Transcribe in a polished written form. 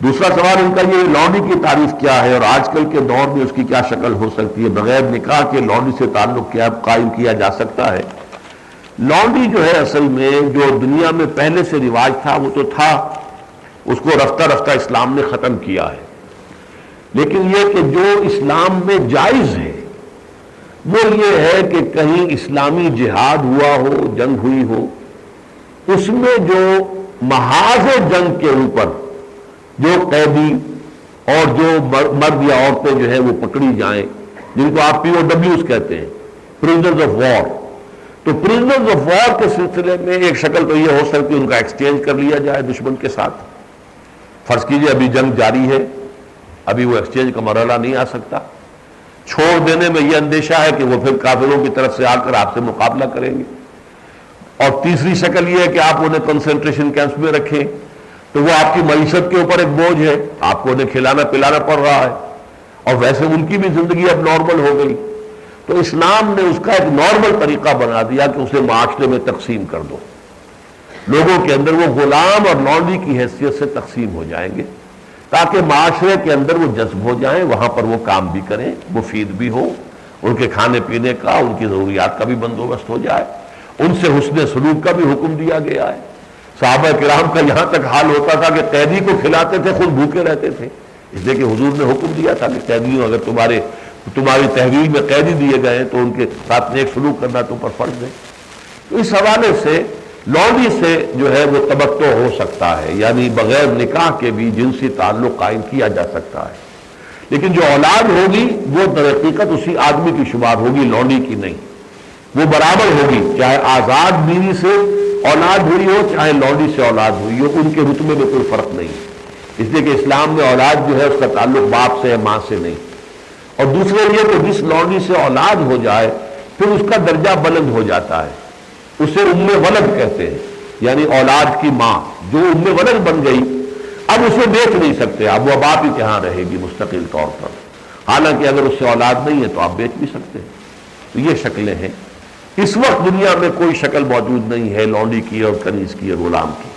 دوسرا سوال ان کا یہ لونڈی کی تعریف کیا ہے اور آج کل کے دور میں اس کی کیا شکل ہو سکتی ہے؟ بغیر نکاح کے لونڈی سے تعلق کیا قائم کیا جا سکتا ہے؟ لونڈی جو ہے اصل میں جو دنیا میں پہلے سے رواج تھا وہ تو تھا، اس کو رفتہ رفتہ اسلام نے ختم کیا ہے، لیکن یہ کہ جو اسلام میں جائز ہے وہ یہ ہے کہ کہیں اسلامی جہاد ہوا ہو، جنگ ہوئی ہو، اس میں جو محاذ جنگ کے اوپر جو قیدی اور جو مرد یا عورتیں جو ہے وہ پکڑی جائیں، جن کو آپ POWs کہتے ہیں، پرزنرز آف وار، تو پرزنرز آف وار کے سلسلے میں ایک شکل تو یہ ہو سکتی ہے ان کا ایکسچینج کر لیا جائے دشمن کے ساتھ۔ فرض کیجئے ابھی جنگ جاری ہے، ابھی وہ ایکسچینج کا مرحلہ نہیں آ سکتا، چھوڑ دینے میں یہ اندیشہ ہے کہ وہ پھر کافروں کی طرف سے آ کر آپ سے مقابلہ کریں گے۔ اور تیسری شکل یہ ہے کہ آپ انہیں کنسنٹریشن کیمپس میں رکھیں، تو وہ آپ کی معیشت کے اوپر ایک بوجھ ہے، آپ کو انہیں کھلانا پلانا پڑ رہا ہے، اور ویسے ان کی بھی زندگی اب نارمل ہو گئی، تو اسلام نے اس کا ایک نارمل طریقہ بنا دیا کہ اسے معاشرے میں تقسیم کر دو، لوگوں کے اندر وہ غلام اور لونڈی کی حیثیت سے تقسیم ہو جائیں گے، تاکہ معاشرے کے اندر وہ جذب ہو جائیں، وہاں پر وہ کام بھی کریں، مفید بھی ہو، ان کے کھانے پینے کا، ان کی ضروریات کا بھی بندوبست ہو جائے، ان سے حسن سلوک کا بھی حکم دیا گیا ہے۔ صحابہ کرام کا یہاں تک حال ہوتا تھا کہ قیدی کو کھلاتے تھے، خود بھوکے رہتے تھے، اس لیے کہ حضور نے حکم دیا تھا کہ قیدیوں اگر تمہاری تحویل میں قیدی دیے گئے تو ان کے ساتھ نیک سلوک کرنا تم پر فرض ہے۔ تو اس حوالے سے لونڈی سے جو ہے وہ تمتع ہو سکتا ہے، یعنی بغیر نکاح کے بھی جنسی تعلق قائم کیا جا سکتا ہے، لیکن جو اولاد ہوگی وہ در حقیقت اسی آدمی کی شمار ہوگی، لونڈی کی نہیں، وہ برابر ہوگی، چاہے آزاد بیوی سے اولاد ہوئی ہو چاہے لونڈی سے اولاد ہوئی ہو، ان کے رتبے میں کوئی فرق نہیں، اس لیے کہ اسلام میں اولاد جو ہے اس کا تعلق باپ سے ہے، ماں سے نہیں۔ اور دوسرے یہ کہ جس لونڈی سے اولاد ہو جائے پھر اس کا درجہ بلند ہو جاتا ہے، اسے ام ولد کہتے ہیں، یعنی اولاد کی ماں جو ام ولد بن گئی، اب اسے بیچ نہیں سکتے، اب وہ باپ ہی کے ہاں رہے گی مستقل طور پر، حالانکہ اگر اس سے اولاد نہیں ہے تو آپ بیچ بھی سکتے ہیں۔ تو یہ شکلیں ہیں، اس وقت دنیا میں کوئی شکل موجود نہیں ہے لونڈی کی اور کنیز کی اور غلام کی۔